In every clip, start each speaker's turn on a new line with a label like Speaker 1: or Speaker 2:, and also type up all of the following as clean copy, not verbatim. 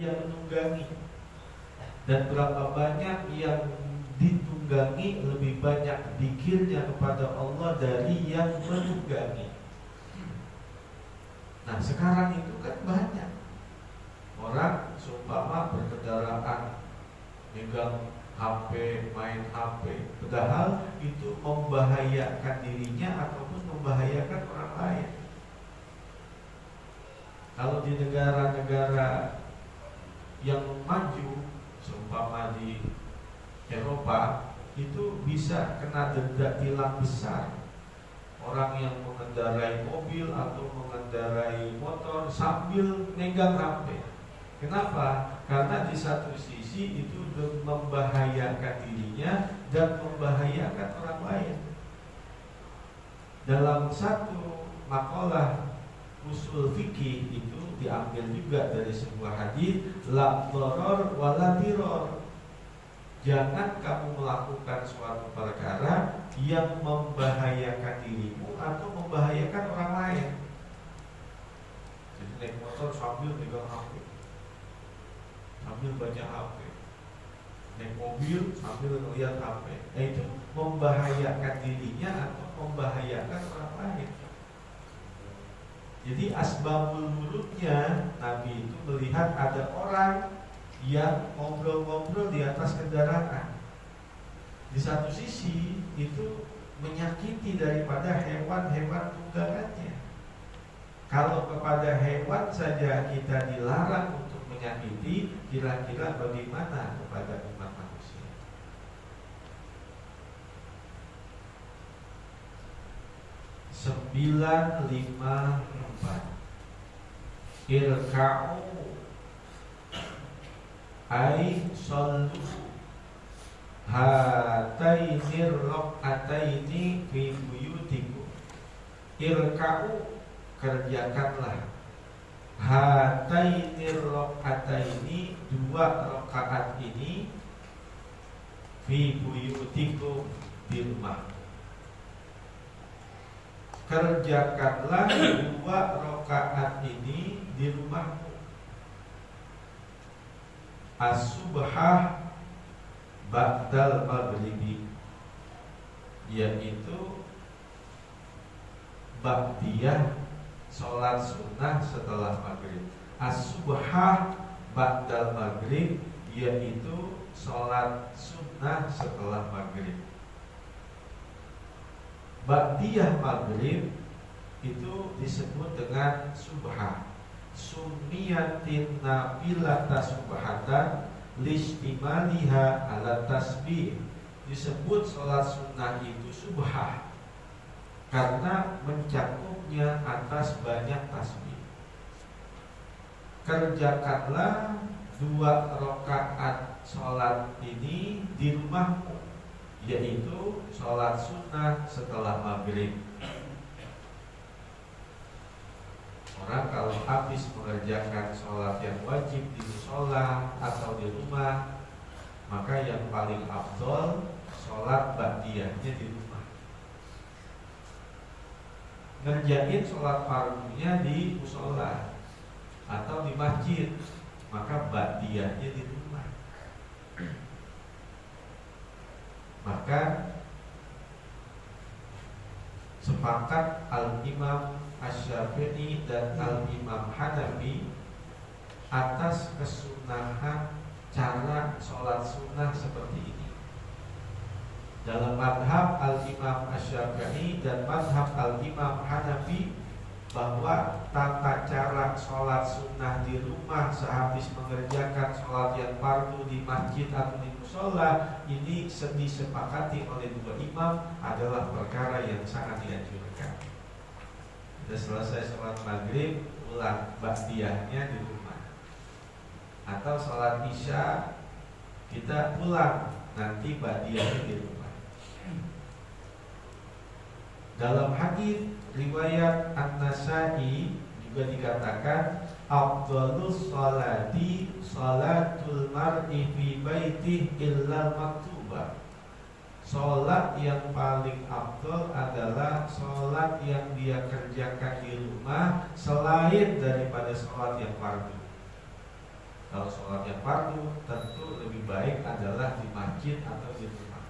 Speaker 1: dia menunggangi. Dan berapa banyak yang ditunggangi lebih banyak zikirnya kepada Allah dari yang menunggangi. Nah sekarang itu kan banyak orang seumpama berkendaraan megang HP, main HP, padahal itu membahayakan dirinya ataupun membahayakan orang lain. Kalau di negara-negara yang maju, seumpama di Eropa, itu bisa kena denda tilang besar. Orang yang mengendarai mobil atau mengendarai motor sambil megang HP. Kenapa? Karena di satu sisi itu membahayakan dirinya dan membahayakan orang lain. Dalam satu makalah usul fikih itu diambil juga dari sebuah hadis, la dharar wala dirar. Jangan kamu melakukan suatu perkara yang membahayakan dirimu atau membahayakan orang lain. Jadi naik motor sambil pegang HP, sambil baca HP, naik mobil sambil melihat HP. Itu membahayakan dirinya atau membahayakan orang lain. Jadi asbabul wurudnya Nabi itu melihat ada orang yang ngobrol-ngobrol di atas kendaraan. Di satu sisi itu menyakiti daripada hewan-hewan tunggangannya. Kalau kepada hewan saja kita dilarang untuk menyakiti, kira-kira bagaimana kepada umat manusia? Sembilan lima empat. Irka'u ay sallu hatainir raqataini fi buyutikum. Irka'u, kerjakanlah, hatainir raqataini, dua rakaat ini, fi buyutikum, di rumah. Kerjakanlah dua rakaat ini di rumahmu. As-subhah ba'dal maghribi, yaitu ba'diyah sholat sunnah setelah maghrib. As-subhah ba'dal maghrib, yaitu sholat sunnah setelah maghrib. Ba'diyah maghrib itu disebut dengan subhah. Summiyatin nafilata subhatan listimaliha ala tasbih. Disebut sholat sunnah itu subhah karena mencakupnya atas banyak tasbih. Kerjakanlah dua rakaat sholat ini di rumahmu, yaitu sholat sunnah setelah maghrib. Orang kalau habis mengerjakan sholat yang wajib di musola atau di rumah, maka yang paling afdol sholat ba'diyahnya di rumah. Ngerjain sholat fardunya di musola atau di masjid, maka ba'diyahnya di rumah. Maka sepakat Al-Imam Asy-Syafi'i dan Al-Imam Hanafi atas kesunahan cara sholat sunnah seperti ini. Dalam madhab Al-Imam Asy-Syafi'i dan madhab Al-Imam Hanafi, bahwa tata cara sholat sunnah di rumah sehabis mengerjakan sholat yang fardu di masjid atau di musola ini disepakati oleh dua imam adalah perkara yang sangat dianjurkan. Sudah selesai sholat maghrib, ulang ba'diyahnya di rumah. Atau sholat isya, kita ulang nanti ba'diyahnya di rumah. Dalam hadis riwayat An-Nasa'i juga dikatakan, afdhalus sholati sholatul mar'i fi baitih illa maktubah. Sholat yang paling afdal adalah sholat yang dia kerjakan di rumah selain daripada sholat yang fardu. Kalau sholatnya fardu, tentu lebih baik adalah di masjid atau di rumah.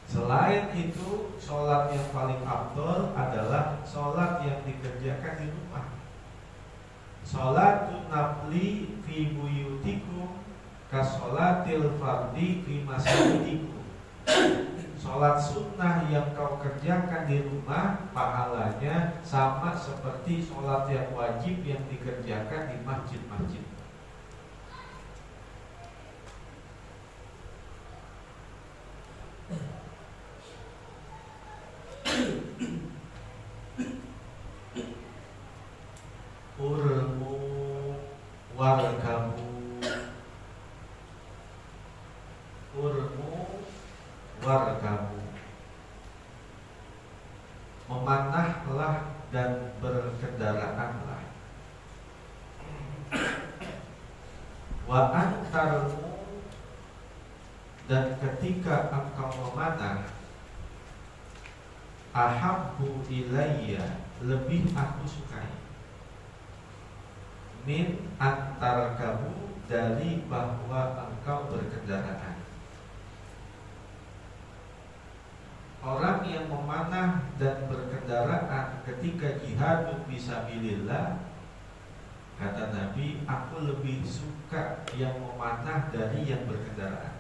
Speaker 1: Selain itu, sholat yang paling afdol adalah sholat yang dikerjakan di rumah. Sholatun nafli fi buyutikum kasolatil fardi fi masajidikum. Sholat sunnah yang kau kerjakan di rumah pahalanya sama seperti sholat yang wajib yang dikerjakan di masjid-masjid. Urmu warkamu, urmu warkamu, memanahlah dan berkendaraanlah. Wa antarmu, dan ketika engkau memanah, ahabbu ilayya, lebih aku sukai, min antar kamu, dari bahwa engkau berkendaraan. Orang yang memanah dan berkendaraan ketika jihad fisabilillah, kata Nabi, aku lebih suka yang memanah dari yang berkendaraan.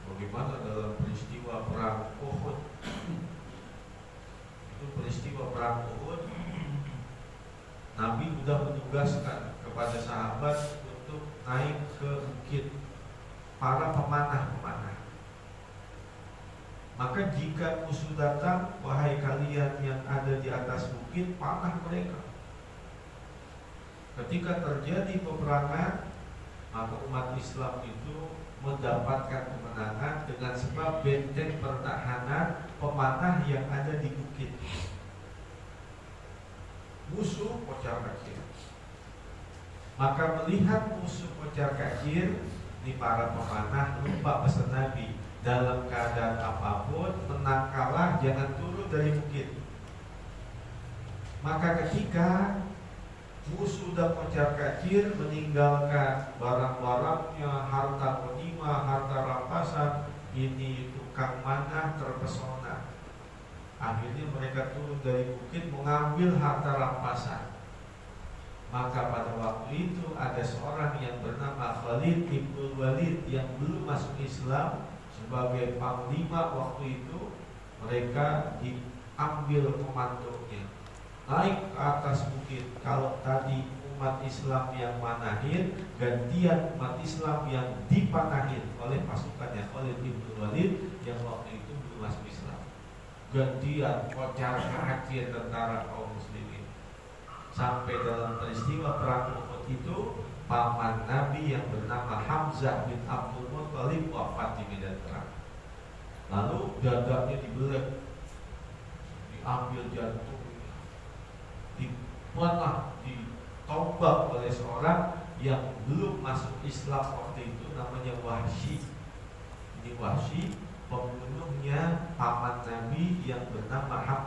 Speaker 1: Bagaimana dalam peristiwa perang Uhud? Itu peristiwa perang Uhud, Nabi sudah menugaskan kepada sahabat untuk naik ke bukit, para pemanah-pemanah. Maka jika musuh datang, wahai kalian yang ada di atas bukit, panah mereka. Ketika terjadi peperangan, maka umat Islam itu mendapatkan kemenangan dengan sebab benteng pertahanan pemanah yang ada di bukit. Musuh kocar kacir. Maka melihat musuh kocar kacir, di para pemanah lupa pesan Nabi, dalam keadaan apapun menang kalah jangan turun dari bukit. Maka ketika musuh sudah kocar kacir, meninggalkan barang-barangnya, harta ghanimah, harta rampasan, ini tukang manah terpesona. Akhirnya mereka turun dari bukit mengambil harta rampasan. Maka pada waktu itu ada seorang yang bernama Khalid ibn Walid yang belum masuk Islam sebagai panglima waktu itu. Mereka diambil komandоnya, naik ke atas bukit. Kalau tadi umat Islam yang manahin, gantian umat Islam yang dipanahin oleh pasukannya Khalid ibn Walid yang waktu itu belum masuk Islam. Gantian kocar kacir tentara kaum muslimin. Sampai dalam peristiwa perang Uhud itu, paman Nabi yang bernama Hamzah bin Abdul Muttalib wafat di medan perang. Lalu dadanya dibelah, diambil jantungnya, dipanah, ditombak oleh seorang yang belum masuk Islam waktu itu, namanya Wahsy. Ini Wahsy, pembunuhnya paman Nabi yang bernama Hamzah.